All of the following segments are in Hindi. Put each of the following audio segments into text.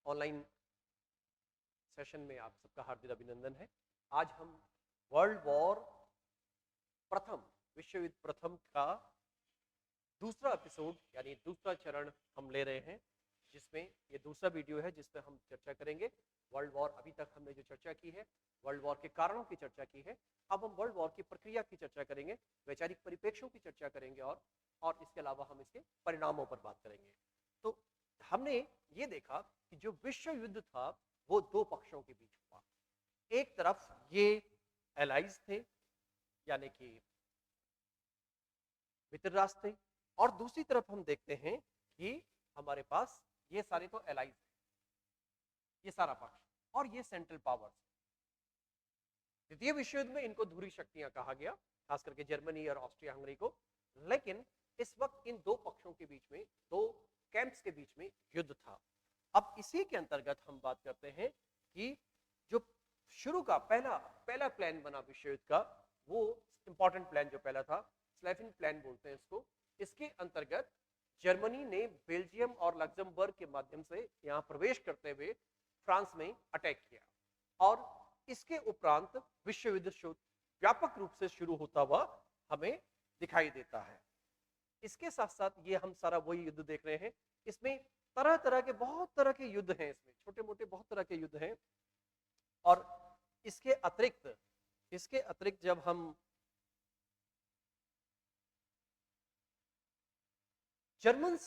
ऑनलाइन सेशन में आप सबका हार्दिक अभिनंदन है। आज हम वर्ल्ड वॉर प्रथम, विश्व युद्ध प्रथम का दूसरा एपिसोड यानी दूसरा चरण हम ले रहे हैं, जिसमें ये दूसरा वीडियो है जिसमें हम चर्चा करेंगे वर्ल्ड वॉर। अभी तक हमने जो चर्चा की है वर्ल्ड वॉर के कारणों की चर्चा की है, अब हम वर्ल्ड वॉर की प्रक्रिया की चर्चा करेंगे, वैचारिक परिप्रेक्ष्यों की चर्चा करेंगे और इसके अलावा हम इसके परिणामों पर बात करेंगे। तो हमने ये देखा कि जो विश्व युद्ध था वो दो पक्षों के बीच हुआ। एक तरफ ये एलाइज थे यानी कि मित्र राष्ट्र थे, और दूसरी तरफ हम देखते हैं कि हमारे पास ये सारे तो एलाइज हैं, ये सारा पक्ष, और ये सेंट्रल पावर्स। द्वितीय विश्व युद्ध में इनको धुरी शक्तियां कहा गया, खास करके जर्मनी और ऑस्ट्रिया हंगरी को। लेकिन इस वक्त इन दो पक्षों के बीच में, दो कैंप्स के बीच में युद्ध था। अब इसी के अंतर्गत हम बात करते हैं कि जो शुरू का पहला प्लान बना विश्व युद्ध का, वो इंपॉर्टेंट प्लान जो पहला था, स्लेफिन प्लान बोलते हैं इसको। इसके अंतर्गत जर्मनी ने बेल्जियम और लग्जमबर्ग के माध्यम से यहां प्रवेश करते हुए फ्रांस में अटैक किया, और इसके उपरांत विश्व युद्ध व्यापक रूप से शुरू होता हुआ हमें दिखाई देता है। इसके साथ साथ ये हम सारा वही युद्ध देख रहे हैं। इसमें तरह तरह के, बहुत तरह के युद्ध हैं, इसमें छोटे मोटे बहुत तरह के युद्ध हैं। और इसके अतिरिक्त जब हम जर्मन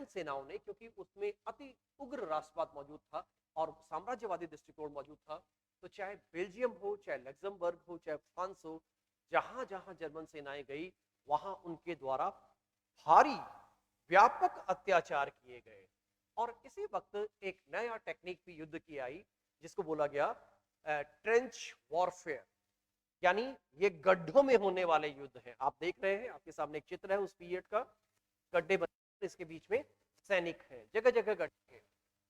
सेनाओं ने, क्योंकि उसमें अति उग्र राष्ट्रवाद मौजूद था और साम्राज्यवादी दृष्टिकोण मौजूद था, तो चाहे बेल्जियम हो, चाहे लग्जमबर्ग हो, चाहे फ्रांस हो, जहां जहां जर्मन सेनाएं गई वहां उनके द्वारा भारी व्यापक अत्याचार किए गए। और इसी वक्त एक नया टेक्निक भी युद्ध की आई, जिसको बोला गया ट्रेंच वॉरफेयर, यानी ये गड्ढों में होने वाले युद्ध हैं। आप देख रहे हैं, आपके सामने एक चित्र है उस पीरियड का, गड्ढे बने, इसके बीच में सैनिक हैं, जगह जगह गड्ढे हैं,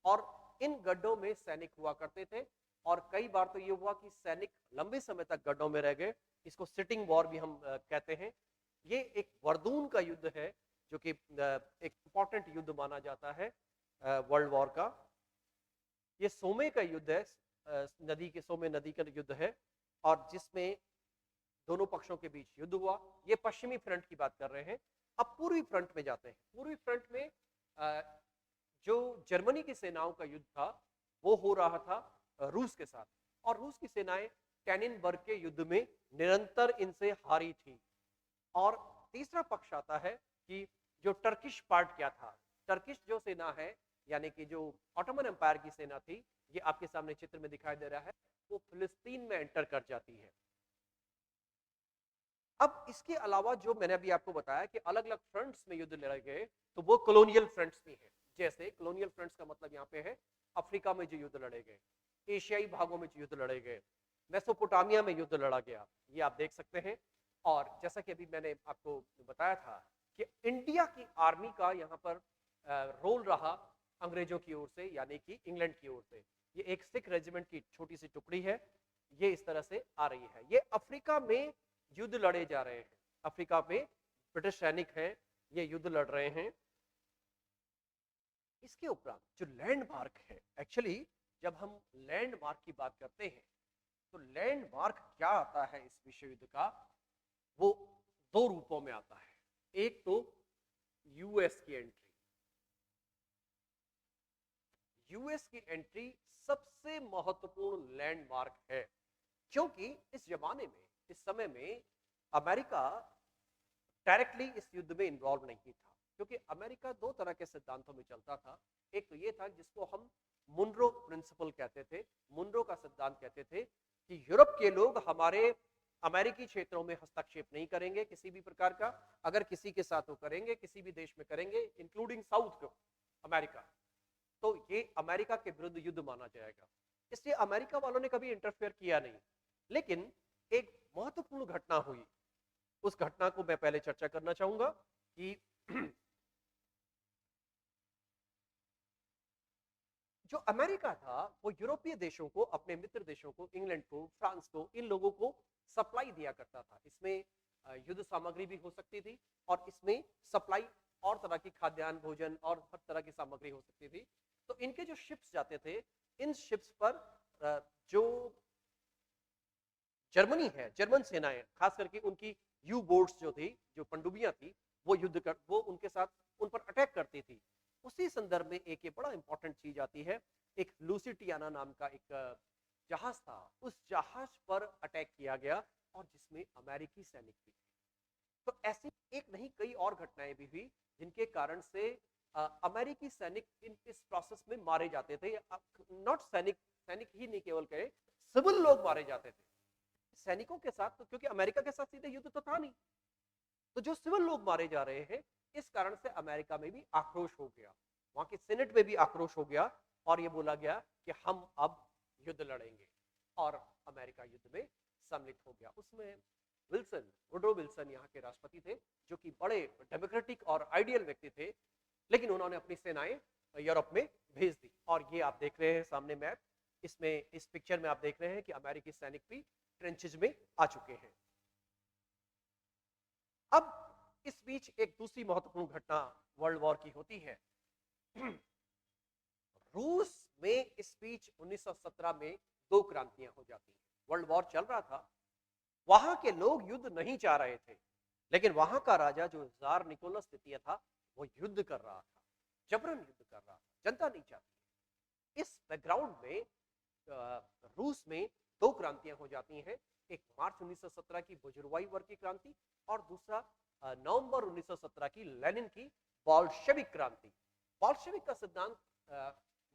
और इन गड्ढों में सैनिक हुआ करते थे। और कई बार तो ये हुआ कि सैनिक लंबे समय तक गड्ढों में रह गए। इसको सिटिंग वॉर भी हम कहते हैं। ये एक वर्दून का युद्ध है, जो कि एक इंपॉर्टेंट युद्ध माना जाता है वर्ल्ड वॉर का। ये सोमे का युद्ध है, सोमे नदी का युद्ध है, और जिसमें दोनों पक्षों के बीच युद्ध हुआ। ये पश्चिमी फ्रंट की बात कर रहे हैं। अब पूर्वी फ्रंट में जाते हैं। पूर्वी फ्रंट में जो जर्मनी की सेनाओं का युद्ध था वो हो रहा था रूस के साथ, और रूस की सेनाएं टैनिनबर्ग के युद्ध में निरंतर इनसे हारी थी। और तीसरा पक्ष आता है कि जो टर्किश पार्ट क्या था, टर्किश जो सेना है, यानी कि जो ऑटोमन एम्पायर की सेना थी, ये आपके सामने चित्र में दिखाई दे रहा है, वो फिलिस्तीन में एंटर कर जाती है। अब इसके अलावा जो मैंने अभी आपको बताया कि अलग अलग फ्रंट्स में युद्ध लड़े गए, तो वो कॉलोनियल फ्रंट्स भी हैं। जैसे कॉलोनियल फ्रंट्स का मतलब यहाँ पे है अफ्रीका में जो युद्ध लड़े गए, एशियाई भागों में जो युद्ध लड़े गए, मेसोपोटामिया में युद्ध लड़ा गया, ये आप देख सकते हैं। और जैसा कि अभी मैंने आपको बताया था कि इंडिया की आर्मी का यहाँ पर रोल रहा अंग्रेजों की ओर से, यानी कि इंग्लैंड की ओर से। ये एक सिख रेजिमेंट की छोटी सी टुकड़ी है, ये इस तरह से आ रही है। ये अफ्रीका में युद्ध लड़े जा रहे हैं, अफ्रीका में ब्रिटिश सैनिक हैं, ये युद्ध लड़ रहे हैं। इसके उपरांत जो लैंडमार्क है, एक्चुअली जब हम लैंडमार्क की बात करते हैं तो लैंडमार्क क्या आता है इस विश्व युद्ध का, वो दो रूपों में आता है। एक तो यूएस की एंट्री। यूएस की एंट्री सबसे महत्वपूर्ण लैंडमार्क है, क्योंकि इस जमाने में, इस समय में अमेरिका डायरेक्टली इस युद्ध में इन्वॉल्व नहीं था, क्योंकि अमेरिका दो तरह के सिद्धांतों में चलता था। एक तो ये था जिसको हम मुनरो प्रिंसिपल कहते थे, मुनरो का सिद्धांत कहते थे कि यूरोप के लोग हमारे अमेरिकी क्षेत्रों में हस्तक्षेप नहीं करेंगे किसी भी प्रकार का। अगर किसी के साथ वो करेंगे, किसी भी देश में करेंगे, इंक्लूडिंग साउथ को अमेरिका, तो ये अमेरिका के विरुद्ध युद्ध माना जाएगा। इसलिए अमेरिका वालों ने कभी इंटरफेयर किया नहीं। लेकिन एक महत्वपूर्ण घटना हुई, उस घटना को मैं पहले चर्चा करना चाहूंगा कि जो अमेरिका था वो यूरोपीय देशों को, अपने मित्र देशों को, इंग्लैंड को, फ्रांस को, इन लोगों को सप्लाई दिया करता था। इसमें युद्ध सामग्री भी हो सकती थी, और इसमें सप्लाई और तरह की खाद्यान्न, भोजन और हर तरह की सामग्री हो सकती थी। तो इनके जो शिप्स जाते थे, इन शिप्स पर जो जर्मनी है, जर्मन सेनाएं, खास करके उनकी यू बोट्स जो थी, जो पनडुब्बियां थी, वो उनके साथ उन पर अटैक करती थी। उसी संदर्भ में एक ये बड़ा इंपॉर्टेंट चीज आती है, एक लूसिटियाना नाम का एक जहाज था, उस जहाज पर अटैक किया गया और जिसमें अमेरिकी सैनिक भी थे। तो ऐसी एक नहीं कई और घटनाएं भी हुई जिनके कारण से अमेरिकी सैनिक इस प्रोसेस में मारे जाते थे। नॉट सैनिक, सैनिक ही नहीं केवल कहे, सिविल लोग मारे जाते थे सैनिकों के साथ, तो क्योंकि अमेरिका के साथ सीधे युद्ध तो था नहीं, तो जो सिविल लोग मारे जा रहे हैं, इस कारण से अमेरिका में भी आक्रोश हो गया, वहां के सेनेट में भी आक्रोश हो गया और ये बोला गया कि हम अब युद्ध लड़ेंगे, और अमेरिका युद्ध में सम्मिलित हो गया। उसमें विल्सन, वुड्रो विल्सन यहाँ के राष्ट्रपति थे, जो कि बड़े डेमोक्रेटिक और आइडियल व्यक्ति थे, लेकिन उन्होंने अपनी सेनाएं यूरोप में भेज दी। और ये आप देख रहे हैं सामने मैप, इसमें इस पिक्चर में आप देख रहे हैं कि अमेरिकी सैनिक भी ट्रेंचेज में आ चुके हैं। अब इस बीच एक दूसरी महत्वपूर्ण घटना वर्ल्ड वॉर की होती है। रूस में इस बीच 1917 में 2 क्रांतियां हो जाती हैं। वर्ल्ड वॉर चल रहा था, वहां के लोग युद्ध नहीं चाह रहे थे, लेकिन वहां का राजा जो जार निकोलस द्वितीय था, वो युद्ध कर रहा था, जबरन युद्ध कर रहा था, जनता नहीं चाहती। इस बैकग्राउंड में रूस में 2 क्रांतियां हो जाती हैं, एक मार्च 1917 की बुजुर्वाई वर्ग की क्रांति और दूसरा नवंबर 1917 की लेनिन की बोल्शेविक क्रांति। बोल्शेविक का सिद्धांत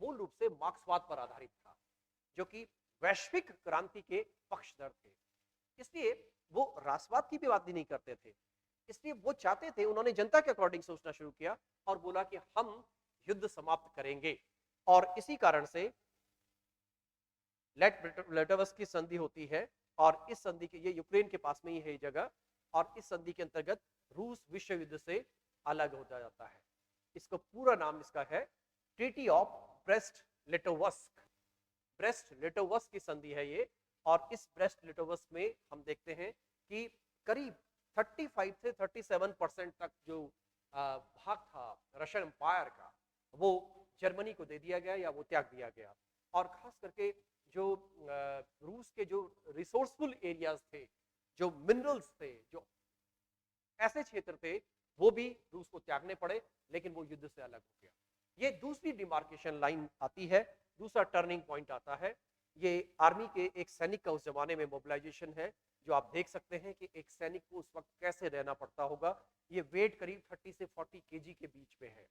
मूल रूप से मार्क्सवाद पर आधारित था, जो कि वैश्विक क्रांति के पक्षधर थे, इसलिए वो राष्ट्रवाद की भी बात नहीं करते थे। इसलिए वो चाहते थे, उन्होंने जनता के अकॉर्डिंग सोचना शुरू किया और बोला कि हम युद्ध समाप्त करेंगे। और इसी कारण से लेटवस्क की संधि होती है, और इस संधि के, ये यूक्रेन के पास में ही है जगह, और इस संधि के अंतर्गत रूस विश्व युद्ध से अलग हो जाता है। इसको पूरा नाम इसका है ट्रीटी ऑफ ब्रेस्ट लिटोवस्क। ब्रेस्ट लिटोवस्क की संधि है ये, और इस ब्रेस्ट लिटोवस्क में हम देखते हैं कि करीब 35 से 37% तक जो भाग था रशियन एम्पायर का, वो जर्मनी को दे दिया गया या वो त्याग दिया गया। और खास करके जो रूस के जो रिसोर्सफुल एरियाज थे, जो मिनरल्स थे, जो ऐसे क्षेत्र थे, वो भी रूस को त्यागने पड़े, लेकिन वो युद्ध से अलग हो गया। ये दूसरी डिमार्केशन लाइन आती है, दूसरा टर्निंग पॉइंट आता है। ये आर्मी के एक सैनिक का उस जमाने में मोबिलाइजेशन है, जो आप देख सकते हैं कि एक सैनिक को उस वक्त कैसे रहना पड़ता होगा। ये वेट करीब 30 से 40 केजी के बीच में है,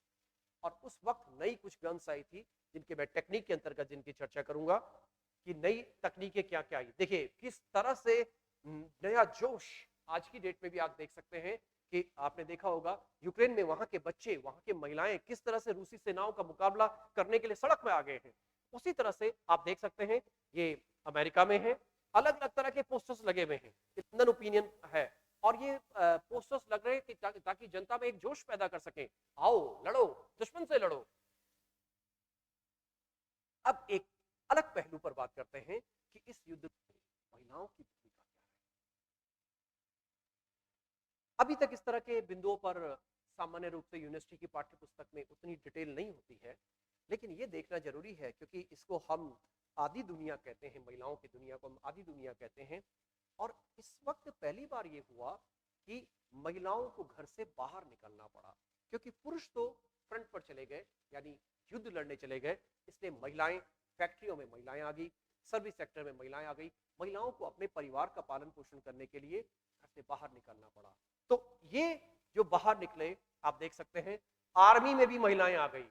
और उस वक्त नई कुछ गन्स आई थी, जिनके मैं टेक्निक के अंतर्गत जिनकी चर्चा करूंगा कि नई तकनीकें क्या क्या आई। देखिए किस तरह से नया जोश आज की डेट में भी आप देख सकते हैं कि आपने देखा होगा यूक्रेन में वहां के बच्चे, वहां के महिलाएं किस तरह से रूसी सेनाओं का मुकाबला करने के लिए सड़क में आ गए हैं। उसी तरह से आप देख सकते हैं ये अमेरिका में है, अलग अलग तरह के पोस्टर्स लगे हुए हैं, इंडियन ओपिनियन है, और ये पोस्टर्स लग रहे हैं ताकि जनता में एक जोश पैदा कर सके, आओ लड़ो, दुश्मन से लड़ो। अब एक अलग पहलू पर बात करते हैं कि इस युद्ध में महिलाओं की भूमिका क्या है। अभी तक इस तरह के बिंदुओं पर सामान्य रूप से यूनिवर्सिटी की पाठ्य पुस्तक में उतनी डिटेल नहीं होती है, लेकिन ये देखना जरूरी है, क्योंकि इसको हम आदि दुनिया कहते हैं, महिलाओं की दुनिया को हम आदि दुनिया कहते हैं। और इस वक्त पहली बार ये हुआ कि महिलाओं को घर से बाहर निकलना पड़ा, क्योंकि पुरुष तो फ्रंट पर चले गए, यानी युद्ध लड़ने चले गए, इसलिए महिलाएं, फैक्ट्रियों में महिलाएं आ गई, सर्विस सेक्टर में महिलाएं आ गई। महिलाओं को अपने परिवार का पालन पोषण करने के लिए घर से बाहर निकलना पड़ा। तो ये जो बाहर निकले, आप देख सकते हैं आर्मी में भी महिलाएं आ गई।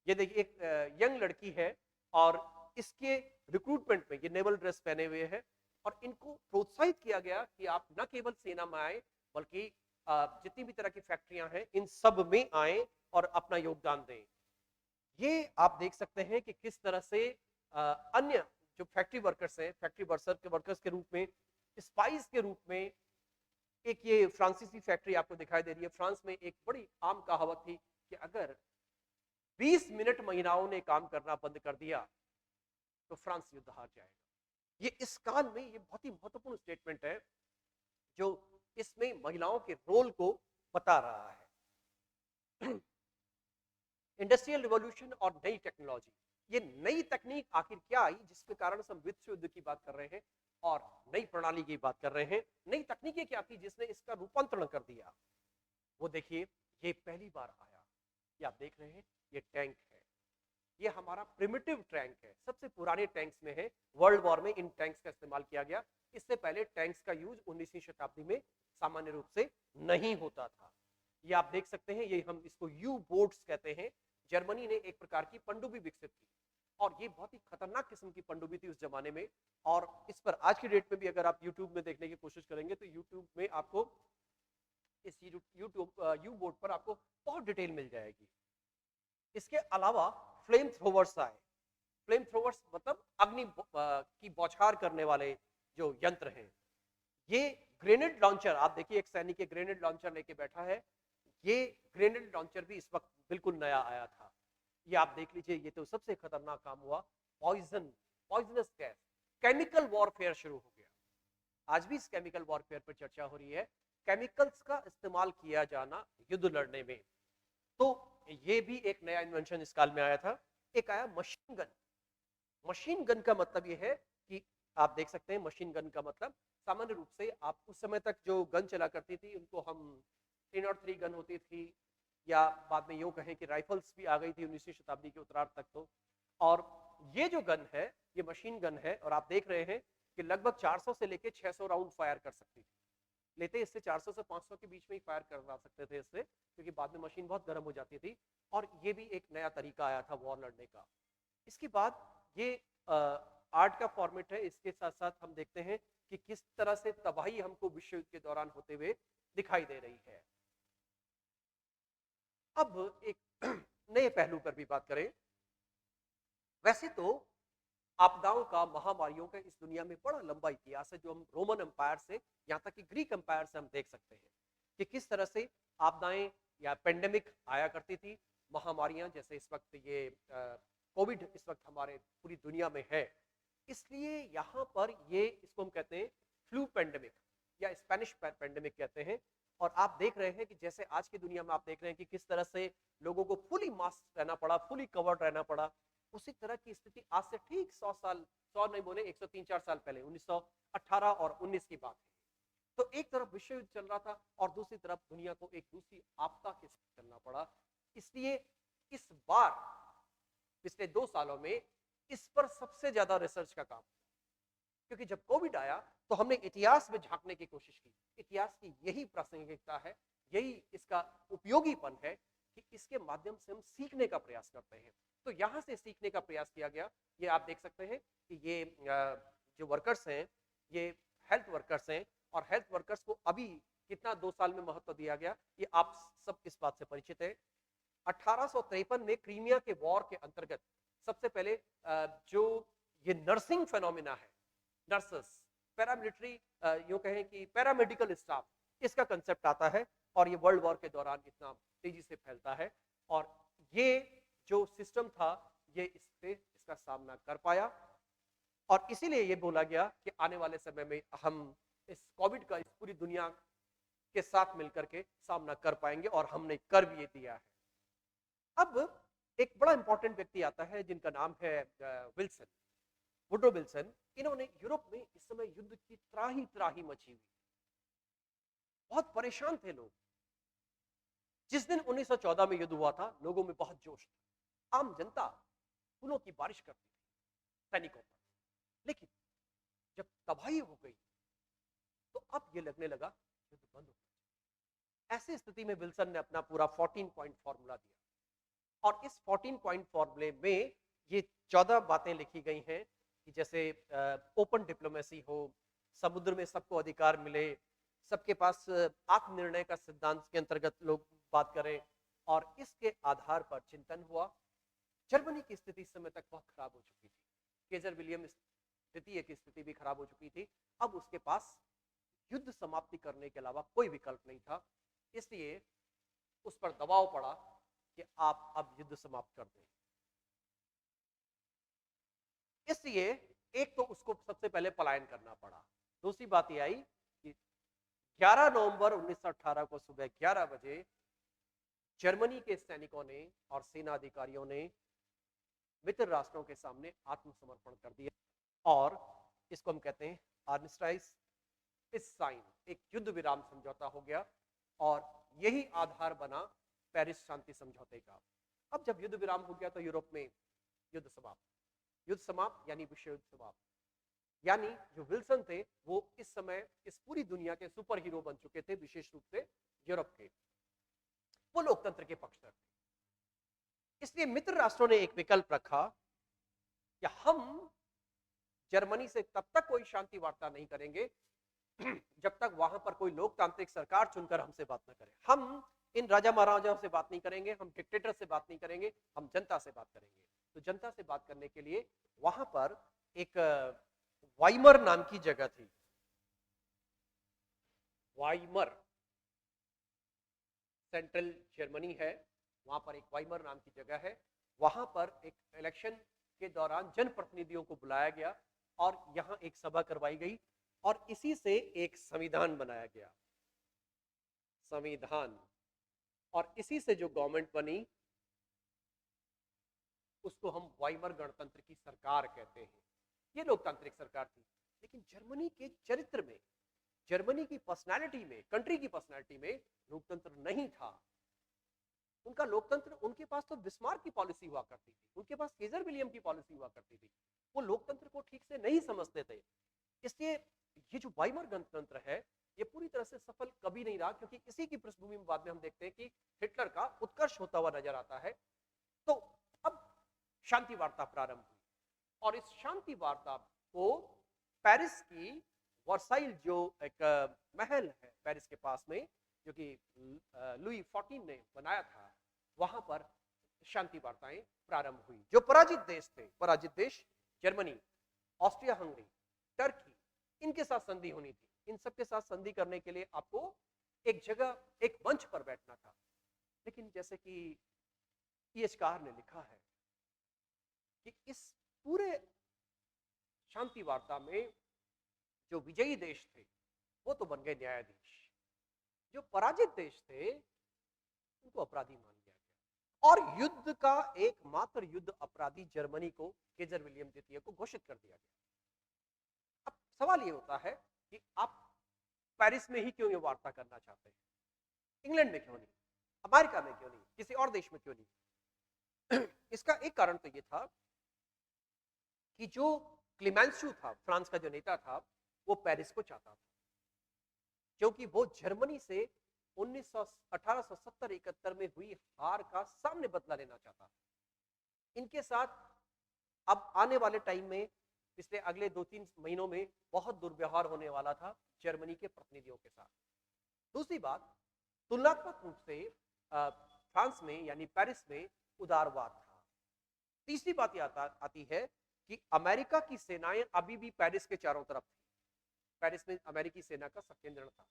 ये देखिए एक यंग लड़की है, और इसके रिक्रूटमेंट में ये नेवल ड्रेस पहने हुए है, और इनको प्रोत्साहित किया गया कि आप न केवल सेना में आए, बल्कि जितनी भी तरह की फैक्ट्रियां हैं इन सब में आए और अपना योगदान दें। ये आप देख सकते हैं कि किस तरह से अन्य जो फैक्ट्री वर्कर्स हैं, फैक्ट्री वर्कर्स के रूप में, स्पाइस के रूप में, एक ये फ्रांसीसी फैक्ट्री आपको दिखाई दे रही है। फ्रांस में एक बड़ी आम कहावत थी कि अगर 20 मिनट महिलाओं ने काम करना बंद कर दिया तो फ्रांस युद्ध हार जाएगा। ये इस काल में ये बहुत ही महत्वपूर्ण स्टेटमेंट है, जो इसमें महिलाओं के रोल को बता रहा है। इंडस्ट्रियल रिवॉल्यूशन और नई टेक्नोलॉजी, ये नई तकनीक आखिर क्या आई जिसके कारण हम विश्व युद्ध की बात कर रहे हैं और नई प्रणाली की बात कर रहे हैं। नई तकनीकें क्या थी जिसने इसका रूपांतरण कर दिया? वो देखिए, ये पहली बार आया, ये आप देख रहे हैं, ये टैंक है। ये हमारा प्रिमिटिव टैंक है, सबसे पुराने टैंक्स में है। वर्ल्ड वॉर में इन टैंक्स का इस्तेमाल किया गया। इससे पहले टैंक्स का यूज 19वीं शताब्दी में सामान्य रूप से नहीं होता था। ये आप देख सकते हैं, ये हम इसको यू बोट्स कहते हैं। जर्मनी ने एक प्रकार की पनडुब्बी विकसित की और ये बहुत ही खतरनाक किस्म की पनडुब्बी थी उस जमाने में। और इस पर आज की डेट में भी अगर आप यूट्यूब में देखने की कोशिश करेंगे तो यूट्यूब में आपको इस यू बोट पर आपको बहुत डिटेल मिल जाएगी। इसके अलावा फ्लेम थ्रोवर्स आए। फ्लेम थ्रोवर्स मतलब अग्नि की बौछार करने वाले जो यंत्र हैं। ये ग्रेनेड लॉन्चर, आप देखिए एक सैनिक ग्रेनेड लॉन्चर लेके बैठा है। ये ग्रेनेड लॉन्चर भी इस वक्त बिल्कुल नया आया था। ये आप देख लीजिए, ये तो सबसे खतरनाक काम हुआ। पॉइजनस गैस, केमिकल वॉरफेयर शुरू हो गया। आज भी इस केमिकल वॉरफेयर पर चर्चा हो रही है, केमिकल्स का इस्तेमाल किया जाना युद्ध लड़ने में। तो ये भी एक नया इन्वेंशन इस काल में आया था। एक आया मशीन गन। मशीन गन का मतलब ये है कि आप देख सकते हैं, मशीन गन का मतलब सामान्य रूप से आप उस समय तक जो गन चला करती थी उनको हम 303 गन होती थी, या बाद में यूं कहें कि राइफल्स भी आ गई थी 19वीं शताब्दी के उत्तरार्ध तक। तो और ये जो गन है, ये मशीन गन है और आप देख रहे हैं कि लगभग 400 से लेके 600 राउंड फायर कर सकती थी। लेते इससे 400 से 500 के बीच में ही फायर करवा सकते थे इससे, क्योंकि बाद में मशीन बहुत गर्म हो जाती थी। और ये भी एक नया तरीका आया था वॉर लड़ने का। इसके बाद ये आर्ट का फॉर्मेट है। इसके साथ साथ हम देखते हैं कि किस तरह से तबाही हमको विश्व युद्ध के दौरान होते हुए दिखाई दे रही है। अब एक नए पहलू पर भी बात करें। वैसे तो आपदाओं का, महामारियों का इस दुनिया में बड़ा लंबा इतिहास है, जो हम रोमन एम्पायर से यहाँ तक कि ग्रीक एम्पायर से हम देख सकते हैं कि किस तरह से आपदाएं या पेंडेमिक आया करती थी। महामारियां, जैसे इस वक्त ये कोविड इस वक्त हमारे पूरी दुनिया में है, इसलिए यहाँ पर ये इसको हम कहते हैं फ्लू पेंडेमिक या स्पेनिश पेंडेमिक कहते हैं। और आप देख रहे हैं कि जैसे आज की दुनिया में आप देख रहे हैं कि किस तरह से लोगों को फुली मास्क रहना पड़ा, फुली कवर्ड रहना पड़ा, उसी तरह की स्थिति आज से ठीक 100 साल, 100 नहीं बोले, 103-4 साल पहले 1918 और 19 की बात है। तो एक तरफ विश्व युद्ध चल रहा था और दूसरी तरफ दुनिया को एक दूसरी आपदा के साथ चलना पड़ा। इसलिए इस बार पिछले 2 सालों में इस पर सबसे ज्यादा रिसर्च का काम, क्योंकि जब कोविड आया तो हमने इतिहास में झांकने की कोशिश की। इतिहास की यही प्रासंगिकता है, यही इसका उपयोगीपन है कि इसके माध्यम से हम सीखने का प्रयास करते हैं। तो यहां से सीखने का प्रयास किया गया। ये आप देख सकते हैं कि ये जो वर्कर्स हैं, ये हेल्थ वर्कर्स हैं और हेल्थ वर्कर्स को अभी कितना 2 साल में महत्व दिया गया, ये आप सब इस बात से परिचित है। 1853 में क्रीमिया के वॉर के अंतर्गत सबसे पहले जो ये नर्सिंग फेनोमिना है, नर्सेस, पैरामिलिट्री, यूं कहें कि पैरामेडिकल स्टाफ, इसका कंसेप्ट आता है और ये वर्ल्ड वॉर के दौरान इतना तेजी से फैलता है। और ये जो सिस्टम था ये इसका सामना कर पाया और इसीलिए ये बोला गया कि आने वाले समय में हम इस कोविड का इस पूरी दुनिया के साथ मिलकर के सामना कर पाएंगे और हमने कर भी ये दिया है। अब एक बड़ा इंपॉर्टेंट व्यक्ति आता है जिनका नाम है विल्सन, वुड्रो विल्सन। इन्होंने यूरोप में इस समय युद्ध की त्राही त्राही मची हुई, बहुत परेशान थे लोग। जिस दिन 1914 में युद्ध हुआ था, लोगों में बहुत जोश था, आम जनता फूलों की बारिश करती थी सैनिकों पर। लेकिन जब तबाही हो गई तो अब ये लगने लगा युद्ध बंद हो गया। ऐसी स्थिति में विल्सन ने अपना पूरा 14 पॉइंट फॉर्मूला दिया और इस 14 पॉइंट फॉर्मूले में ये 14 बातें लिखी गई हैं कि जैसे ओपन डिप्लोमेसी हो, समुद्र में सबको अधिकार मिले, सबके पास आत्मनिर्णय का सिद्धांत के अंतर्गत लोग बात करें। और इसके आधार पर चिंतन हुआ। जर्मनी की स्थिति इस समय तक बहुत खराब हो चुकी थी, केजर विलियम तृतीय की स्थिति भी खराब हो चुकी थी। अब उसके पास युद्ध समाप्ति करने के अलावा कोई विकल्प नहीं था, इसलिए उस पर दबाव पड़ा कि आप अब युद्ध समाप्त कर दें। इसलिए एक तो उसको सबसे पहले पलायन करना पड़ा। दूसरी बात यह आई कि 11 नवंबर 1918 को सुबह 11 बजे जर्मनी के सैनिकों ने और सेना अधिकारियों ने मित्र राष्ट्रों के सामने आत्मसमर्पण कर दिया और इसको हम कहते हैं आर्मिस्टाइज इस साइन, एक युद्ध विराम समझौता हो गया और यही आधार बना पेरिस शांति समझौते का। अब जब युद्ध विराम हो गया तो यूरोप में युद्ध समाप्त यानी विश्व युद्ध समाप्त। यानी जो विल्सन थे वो इस समय इस पूरी दुनिया के सुपर हीरो बन चुके थे, विशेष रूप से यूरोप के। वो लोकतंत्र के पक्षधर थे। इसलिए मित्र राष्ट्रों ने एक विकल्प रखा कि हम जर्मनी से तब तक कोई शांति वार्ता नहीं करेंगे जब तक वहां पर कोई लोकतांत्रिक सरकार चुनकर हमसे बात न करे। हम इन राजा महाराजाओं से बात नहीं करेंगे, हम डिक्टेटर से बात नहीं करेंगे, हम जनता से बात करेंगे। तो जनता से बात करने के लिए वहां पर एक वाइमर नाम की जगह थी। वाइमर सेंट्रल जर्मनी है, वहां पर एक वाइमर नाम की जगह है। वहां पर एक इलेक्शन के दौरान जनप्रतिनिधियों को बुलाया गया और यहां एक सभा करवाई गई और इसी से एक संविधान बनाया गया, संविधान। और इसी से जो गवर्नमेंट बनी उसको हम वाइमर गणतंत्र की सरकार कहते हैं। ये लोकतांत्रिक सरकार थी। लेकिन जर्मनी के चरित्र में, जर्मनी की पर्सनालिटी में, कंट्री की पर्सनालिटी में लोकतंत्र नहीं था। उनका लोकतंत्र, उनके पास तो बिस्मार्क की पॉलिसी हुआ करती थी, उनके पास केजर विलियम की पॉलिसी हुआ करती थी। वो लोकतंत्र को ठीक से नहीं समझते थे। इसलिए ये जो वाइमर गणतंत्र है ये पूरी तरह से सफल कभी नहीं रहा, क्योंकि इसी की पृष्ठभूमि में बाद में हम देखते हैं कि हिटलर का उत्कर्ष होता हुआ नजर आता है। तो अब शांति वार्ता प्रारंभ हुई और इस शांति वार्ता को पेरिस की वर्साइल, जो एक महल है पेरिस के पास में, जो कि लुई 14 ने बनाया था, वहां पर शांति वार्ताएं प्रारंभ हुई। जो पराजित देश थे, पराजित देश जर्मनी, ऑस्ट्रिया हंगरी, टर्की, इनके साथ संधि होनी थी। इन सबके साथ संधि करने के लिए आपको एक जगह, एक मंच पर बैठना था। लेकिन जैसे कि ईएचकार ने लिखा है कि इस पूरे शांति वार्ता में जो विजयी देश थे वो तो बन गए न्यायाधीश, जो पराजित देश थे उनको अपराधी मान लिया गया और युद्ध का एकमात्र युद्ध अपराधी जर्मनी को, केजर विलियम द्वितीय को घोषित कर दिया गया। अब सवाल ये होता है कि आप पेरिस में ही क्यों ये वार्ता करना चाहते हैं? इंग्लैंड में क्यों नहीं, अमेरिका में क्यों नहीं, किसी और देश में क्यों नहीं? इसका एक कारण तो ये था कि जो क्लीमेंसू था, फ्रांस का जो नेता था, वो पेरिस को चाहता था, क्योंकि वो जर्मनी से 1870-71 में हुई हार का सामने बदला लेना चाहता था। इनके साथ अब आने वाले टाइम में, पिछले अगले 2-3 महीनों में बहुत दुर्व्यवहार होने वाला था जर्मनी के प्रतिनिधियों के साथ। दूसरी बात, तुलनात्मक रूप से फ्रांस में यानी पेरिस में उदारवाद था। तीसरी बात ये आती है कि अमेरिका की सेनाएं अभी भी पेरिस के चारों तरफ थी, पेरिस में अमेरिकी सेना का संकेंद्रण था।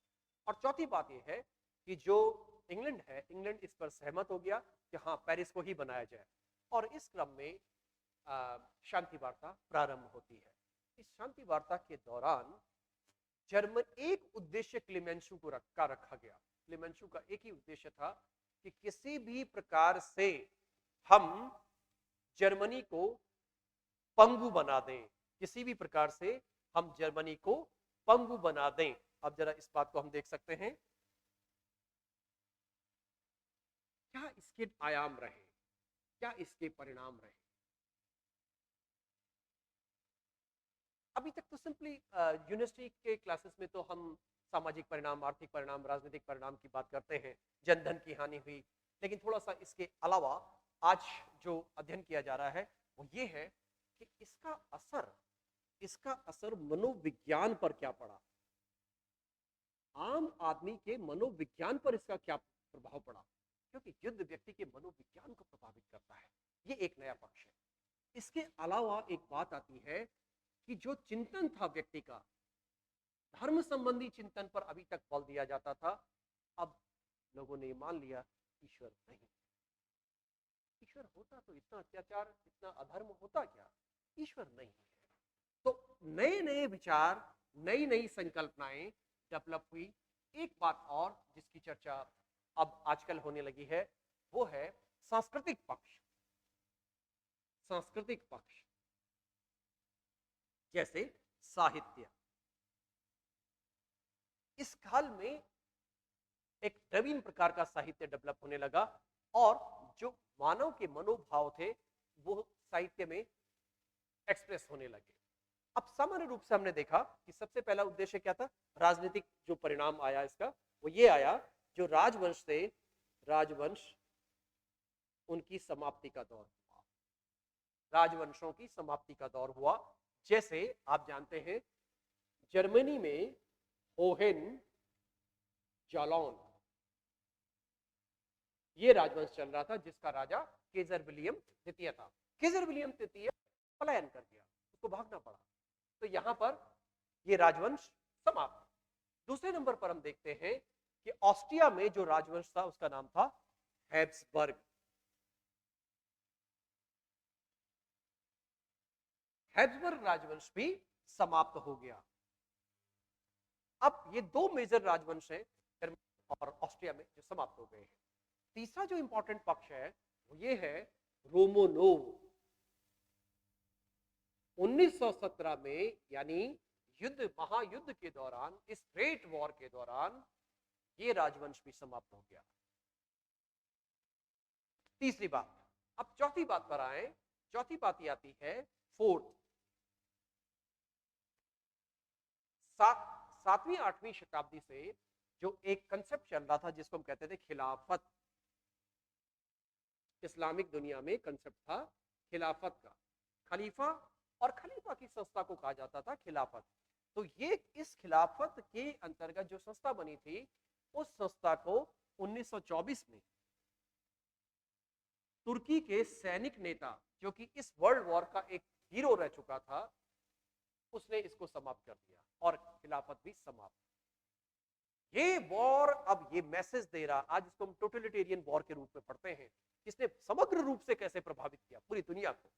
और चौथी बात यह है कि जो इंग्लैंड है, इंग्लैंड इस पर सहमत हो गया कि हाँ, पेरिस को ही बनाया जाए। और इस क्रम में शांति वार्ता प्रारंभ होती है। इस शांति वार्ता के दौरान एक उद्देश्य क्लीमेंसू को रखा गया। क्लीमेंसू का एक ही उद्देश्य था कि किसी भी प्रकार से हम जर्मनी को पंगु बना दें, किसी भी प्रकार से हम जर्मनी को पंगु बना दें। अब जरा इस बात को हम देख सकते हैं, क्या इसके आयाम रहे, क्या इसके परिणाम रहे। अभी तक तो सिंपली यूनिवर्सिटी के क्लासेस में तो हम सामाजिक परिणाम, आर्थिक परिणाम, राजनीतिक परिणाम की बात करते हैं, जनधन की हानि हुई। लेकिन थोड़ा सा इसके अलावा आज जो अध्ययन किया जा रहा है वो ये है कि इसका असर मनोविज्ञान पर क्या पड़ा, आम आदमी के मनोविज्ञान पर इसका क्या प्रभाव पड़ा, क्योंकि युद्ध व्यक्ति के मनोविज्ञान को प्रभावित करता है। ये एक नया पक्ष है। इसके अलावा एक बात आती है कि जो चिंतन था व्यक्ति का, धर्म संबंधी चिंतन पर अभी तक बल दिया जाता था, अब लोगों ने मान लिया ईश्वर नहीं, ईश्वर होता तो इतना अत्याचार, इतना अधर्म होता क्या, ईश्वर नहीं है। तो नए नए विचार, नई नई संकल्पनाएं डेवलप हुई। एक बात और जिसकी चर्चा अब आजकल होने लगी है वो है सांस्कृतिक पक्ष। सांस्कृतिक पक्ष जैसे साहित्य। इस काल में एक नवीन प्रकार का साहित्य डेवलप होने लगा और जो मानव के मनोभाव थे वो साहित्य में एक्सप्रेस होने लगे। अब सामान्य रूप से हमने देखा कि सबसे पहला उद्देश्य क्या था, राजनीतिक जो परिणाम आया इसका वो ये आया, जो राजवंश थे, राजवंश उनकी समाप्ति का दौर हुआ, राजवंशों की समाप्ति का दौर हुआ। जैसे आप जानते हैं जर्मनी में होहेन जालौन ये राजवंश चल रहा था जिसका राजा केजर विलियम द्वितीय था। केजर विलियम द्वितीय पलायन कर गया, उसको भागना पड़ा, तो यहां पर ये राजवंश समाप्त। दूसरे नंबर पर हम देखते हैं कि ऑस्ट्रिया में जो राजवंश था उसका नाम था हैब्सबर्ग। हैब्सबर्ग राजवंश भी समाप्त हो गया। अब ये दो मेजर राजवंश हैं जर्मनी और ऑस्ट्रिया में जो समाप्त हो गए हैं। तीसरा जो इंपॉर्टेंट पक्ष है वो ये है रोमनोव। 1917 में यानी महायुद्ध के दौरान, इस ग्रेट वॉर के दौरान ये राजवंश भी समाप्त हो गया। तीसरी बात। अब चौथी बात पर आए। चौथी बात ये आती है फोर्थ। 7वीं 8वीं शताब्दी से जो एक कंसेप्ट चल रहा था जिसको हम कहते थे खिलाफत, इस्लामिक दुनिया में कंसेप्ट था खिलाफत का, खलीफा और खलीफा की संस्था को कहा जाता था खिलाफत। तो ये इस खिलाफत के अंतर्गत जो संस्था बनी थी उस संस्था को 1924 में तुर्की के सैनिक नेता जो कि इस वर्ल्ड वॉर का एक हीरो रह चुका था उसने इसको समाप्त कर दिया और खिलाफत भी समाप्त। ये वॉर अब ये मैसेज दे रहा, आज इसको हम टोटलिटेरियन वॉर के रूप में पढ़ते हैं, इसने समग्र रूप से कैसे प्रभावित किया पूरी दुनिया को।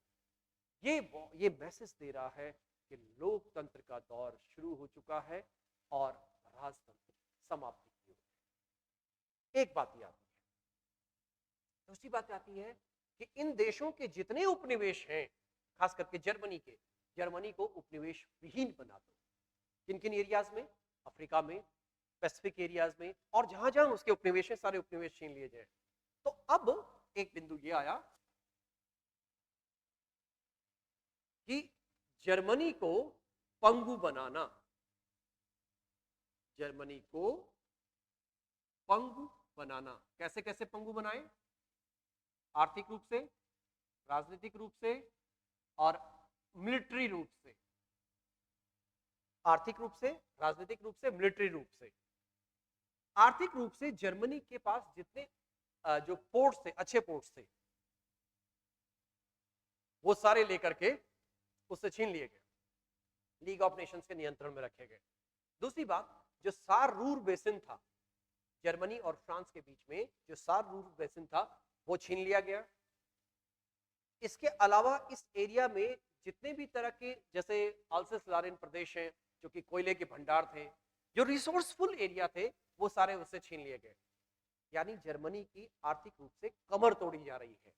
ये मैसेज दे रहा है कि लोकतंत्र का दौर शुरू हो चुका है और राजतंत्र समाप्ति की ओर। एक बात ये आती है। दूसरी बात आती है कि इन देशों के जितने उपनिवेश हैं, खास करके जर्मनी को उपनिवेश विहीन बना दो। किन किन एरियाज में? अफ्रीका में, पैसिफिक एरियाज में, और जहां जहां उसके उपनिवेश हैं सारे उपनिवेश छीन लिए जाए। तो अब एक बिंदु ये आया कि जर्मनी को पंगु बनाना, जर्मनी को पंगु बनाना। कैसे कैसे पंगु बनाए? आर्थिक रूप से, राजनीतिक रूप से और मिलिट्री रूप से। आर्थिक रूप से, राजनीतिक रूप से, मिलिट्री रूप से। आर्थिक रूप से जर्मनी के पास जितने जो पोर्ट्स थे, अच्छे पोर्ट्स थे, वो सारे लेकर के उससे छीन लिए गए, लीग ऑफ नेशंस के नियंत्रण में रखे गए। दूसरी बात, जो सार रूर बेसिन था जर्मनी और फ्रांस के बीच में, जो सार रूर बेसिन था वो छीन लिया गया। इसके अलावा इस एरिया में जितने भी तरह के, जैसे अल्सेस लॉरेन प्रदेश हैं जो कि कोयले के भंडार थे, जो रिसोर्सफुल एरिया थे, वो सारे उससे छीन लिए गए। यानी जर्मनी की आर्थिक रूप से कमर तोड़ी जा रही है।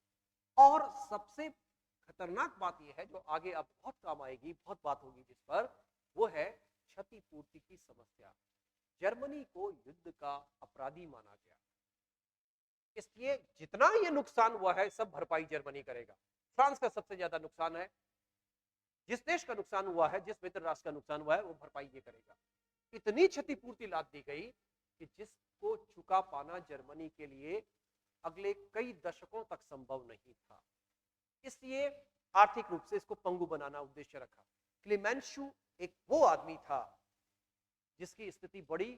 और सबसे खतरनाक बात यह है जो आगे अब बहुत काम आएगी, बहुत बात होगी जिस पर, वो है क्षतिपूर्ति की समस्या। जर्मनी को युद्ध का अपराधी माना गया, इसलिए जितना ये नुकसान हुआ है सब भरपाई जर्मनी करेगा। फ्रांस का सबसे ज्यादा नुकसान है, जिस देश का नुकसान हुआ है, जिस मित्र राष्ट्र का नुकसान हुआ है, वो भरपाई ये करेगा। इतनी क्षतिपूर्ति लाद दी गई कि जिसको चुका पाना जर्मनी के लिए अगले कई दशकों तक संभव नहीं था। इसलिए आर्थिक रूप से इसको पंगु बनाना उद्देश्य रखा। क्लेमेंशु एक वो आदमी था जिसकी स्थिति बड़ी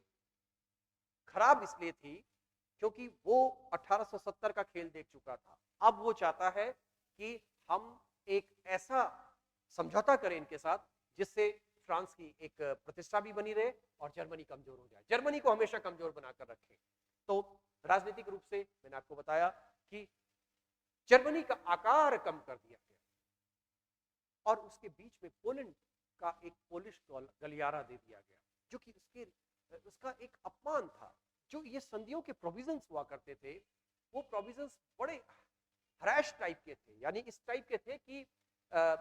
खराब इसलिए थी क्योंकि वो 1870 का खेल देख चुका था। अब वो चाहता है कि हम एक ऐसा समझौता करें इनके साथ जिससे फ्रांस की एक प्रतिष्ठा भी बनी रहे और जर्मनी कमजोर हो जाए, जर्मनी को हमेशा कमजोर बनाकर रखे। तो राजनीतिक रूप से मैंने आपको बताया कि जर्मनी का आकार कम कर दिया गया और उसके बीच में पोलैंड का एक पोलिश गलियारा दे दिया गया, जो कि उसका एक अपमान था। जो ये संधियों के प्रोविजंस हुआ करते थे वो प्रोविजंस बड़े हरैश टाइप के थे, यानी इस टाइप के थे कि अ,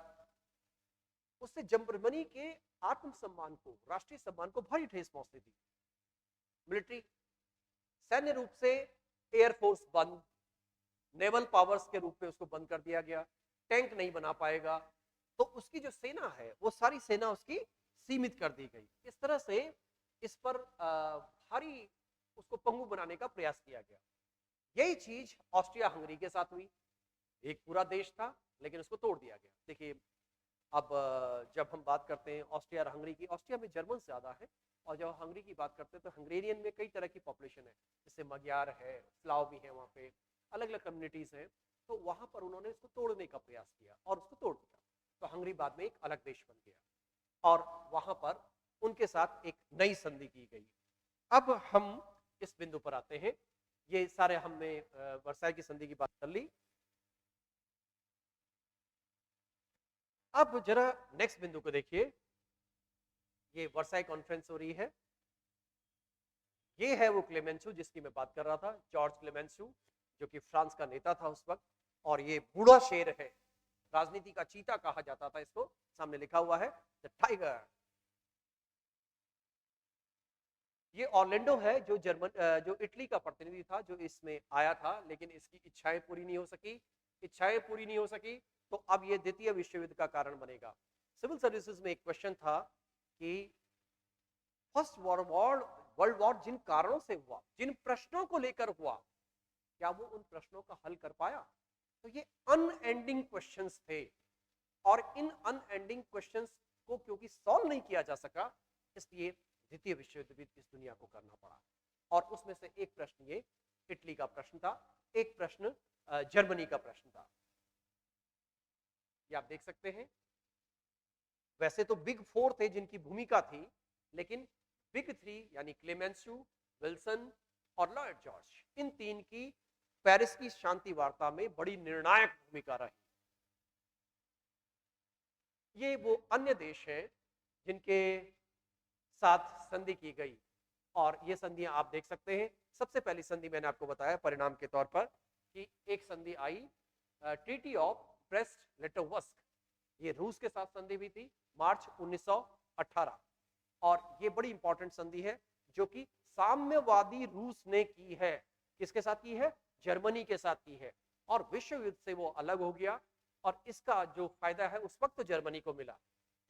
उससे जर्मनी के आत्मसम्मान को, राष्ट्रीय सम्मान को भारी ठेस पहुंचती थी। मिलिट्री, सैन्य रूप से एयरफोर्स बंद, नेवल पावर्स के रूप में उसको बंद कर दिया गया, टैंक नहीं बना पाएगा, तो उसकी जो सेना है वो सारी सेना उसकी सीमित कर दी गई। इस तरह से इस पर भारी उसको पंगु बनाने का प्रयास किया गया। यही चीज ऑस्ट्रिया हंगरी के साथ हुई। एक पूरा देश था लेकिन उसको तोड़ दिया गया। देखिए अब जब हम बात करते हैं ऑस्ट्रिया और हंगरी की, ऑस्ट्रिया में जर्मन ज्यादा है, और जब हंगरी की बात करते हैं तो हंगेरियन में कई तरह की पॉपुलेशन है, जैसे मग्यार है, स्लाव भी है, वहाँ पे अलग अलग कम्युनिटीज हैं। तो वहां पर उन्होंने इसको तोड़ने का प्रयास किया और उसको तोड़ दिया, तो हंगरी बाद में एक अलग देश बन गया और वहां पर उनके साथ एक नई संधि की गई। अब हम इस बिंदु पर आते हैं, ये सारे हमने वर्साई की संधि की बात कर ली। अब जरा नेक्स्ट बिंदु को देखिए, ये वर्साई कॉन्फ्रेंस हो रही है, ये है वो क्लेमेंसू जिसकी मैं बात कर रहा था, जॉर्ज क्लेमेंसू, जो कि फ्रांस का नेता था उस वक्त, और ये बूढ़ा शेर है, राजनीति का चीता कहा जाता था इसको, सामने लिखा हुआ है द टाइगर। ये ऑर्लैंडो है जो जो इटली का प्रतिनिधि था, जो इसमें आया था, लेकिन इसकी इच्छाएं पूरी नहीं हो सकी, तो अब ये द्वितीय विश्व युद्ध का कारण बनेगा। सिविल सर्विसेज में एक क्वेश्चन था कि फर्स्ट वर्ल्ड वॉर जिन कारणों से हुआ, जिन प्रश्नों को लेकर हुआ, क्या वो उन प्रश्नों का हल कर पाया? तो ये अनएंडिंग क्वेश्चंस थे, और इन अनएंडिंग क्वेश्चंस को क्योंकि सॉल्व नहीं किया जा सका, इसलिए द्वितीय विश्व युद्ध भी इस दुनिया को करना पड़ा। और उसमें से एक प्रश्न ये इटली का प्रश्न था, एक प्रश्न जर्मनी का प्रश्न था। ये आप देख सकते हैं, वैसे तो बिग फोर थे जिनकी भूमिका थी, लेकिन बिग थ्री यानी क्लेमेंसू, विल्सन और लॉयड जॉर्ज, इन तीन की पेरिस की शांति वार्ता में बड़ी निर्णायक भूमिका रही। ये वो अन्य देश हैं जिनके साथ संधि की गई, और ये संधियां आप देख सकते हैं। सबसे पहली संधि मैंने आपको बताया परिणाम के तौर पर कि एक संधि आई ट्रीटी ऑफ ब्रेस्ट लिटोवस्क, ये रूस के साथ संधि हुई थी मार्च 1918, और ये बड़ी इंपॉर्टेंट संधि है जो कि साम्यवादी रूस ने की है। किसके साथ की है? जर्मनी के साथ की है, और विश्व युद्ध से वो अलग हो गया, और इसका जो फायदा है उस वक्त तो जर्मनी को मिला।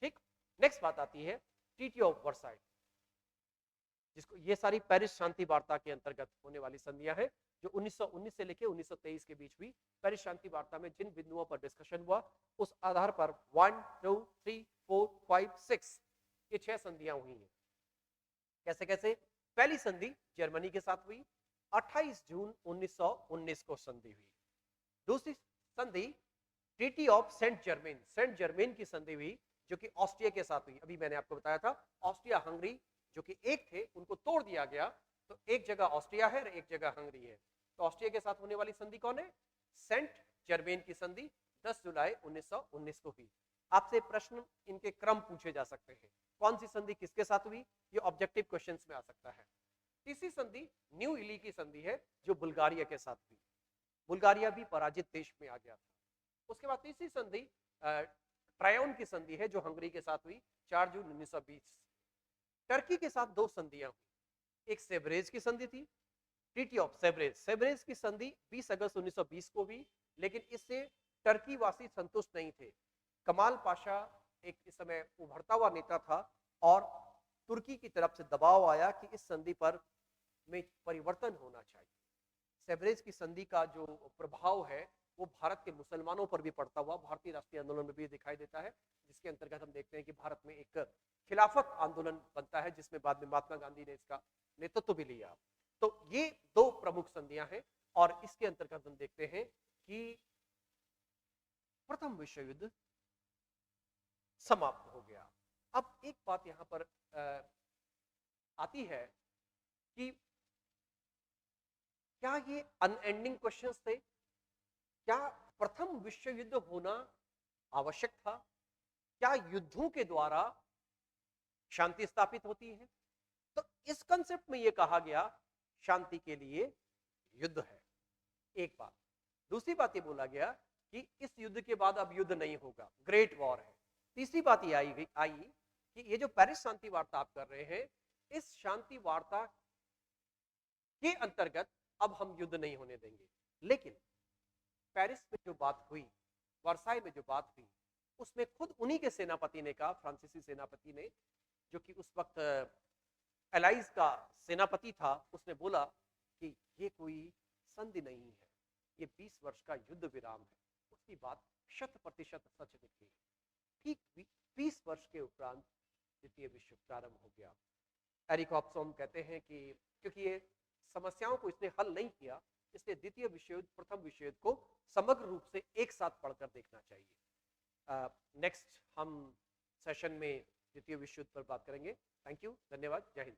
ठीक, नेक्स्ट बात आती है ट्रीटी ऑफ वर्साई, जिसको ये सारी पेरिस शांति वार्ता के अंतर्गत होने वाली संधियां हैं, जो 1919 से लेकर 1923 के बीच हुई। पेरिस शांति वार्ता में जिन बिंदुओं पर डिस्कशन हुआ, उस आधार पर 1 2 3 4 5 6 ये 6 संधियां हुई हैं। कैसे कैसे? पहली संधि जर्मनी के साथ हुई, 28 जून 1919 को संधि हुई। दूसरी संधि ट्रीटी ऑफ सेंट जर्मेन की संधि हुई, जो कि ऑस्ट्रिया के साथ हुई। अभी मैंने आपको बताया था ऑस्ट्रिया हंगरी जो कि एक थे, उनको तोड़ दिया गया, तो एक जगह ऑस्ट्रिया है और एक जगह हंगरी है। तो ऑस्ट्रिया के साथ होने वाली संधि कौन है? सेंट जर्मेन की संधि 10 जुलाई 1919 को हुई। आपसे प्रश्न इनके क्रम पूछे जा सकते हैं, कौन सी संधि किसके साथ हुई, ये ऑब्जेक्टिव क्वेश्चंस में आ सकता है। तीसरी संधि न्यू इली की संधि है, जो बुल्गारिया के साथ हुई। बुल्गारिया भी पराजित देश में आ गया था। उसके बाद तीसरी संधि ट्रायोन की संधि है, जो हंगरी के साथ हुई 4 जून 1920। टर्की के साथ दो संधियां हुई, एक सेवरेज की संधि थी, ट्रीटी ऑफ सेवरेज की संधि 20 अगस्त 1920 को हुई, लेकिन इससे टर्की वासी संतुष्ट नहीं थे। कमाल पाशा एक इस समय उभरता हुआ नेता था, और तुर्की की तरफ से दबाव आया कि इस संधि पर में परिवर्तन होना चाहिए। सेवरेज की संधि का जो प्रभाव है वो भारत के मुसलमानों पर भी पड़ता हुआ भारतीय राष्ट्रीय आंदोलन में भी दिखाई देता है, जिसके अंतर्गत हम देखते हैं कि भारत में एक खिलाफत आंदोलन बनता है, जिसमें बाद में महात्मा गांधी ने इसका नेतृत्व भी लिया। तो ये दो प्रमुख संधियां हैं, और इसके अंतर्गत हम देखते हैं कि प्रथम विश्व युद्ध समाप्त हो गया। अब एक बात यहां पर आती है कि क्या ये अनएंडिंग क्वेश्चंस थे? क्या प्रथम विश्व युद्ध होना आवश्यक था? क्या युद्धों के द्वारा शांति स्थापित होती है? तो इस कंसेप्ट में यह कहा गया शांति के लिए युद्ध है। एक बात। दूसरी बात ये बोला गया कि इस युद्ध के बाद अब युद्ध नहीं होगा, ग्रेट वॉर है। तीसरी बात ये आई कि ये जो पेरिस शांति वार्ता आप कर रहे हैं, इस शांति वार्ता के अंतर्गत अब हम युद्ध नहीं होने देंगे। लेकिन पेरिस में जो बात हुई, वर्साई में जो बात हुई, उसमें खुद उन्हीं के सेनापति ने कहा, फ्रांसीसी सेनापति ने, जो कि उस वक्त एलाइज का सेनापति था, उसने बोला कि ये कोई संधि नहीं है, ये 20 वर्ष का युद्ध विराम है। उसकी बात 100% सच निकली। ठीक 20 वर्ष के उपरांत द्वितीय विश्व प्रारंभ हो गया। एरिक हॉब्सन कहते हैं कि क्योंकि ये समस्याओं को इसने हल नहीं किया, इसलिए द्वितीय विश्व युद्ध प्रथम विश्व युद्ध को समग्र रूप से एक साथ पढ़कर देखना चाहिए। नेक्स्ट हम सेशन में द्वितीय विश्व युद्ध पर बात करेंगे। थैंक यू, धन्यवाद, जय हिंद।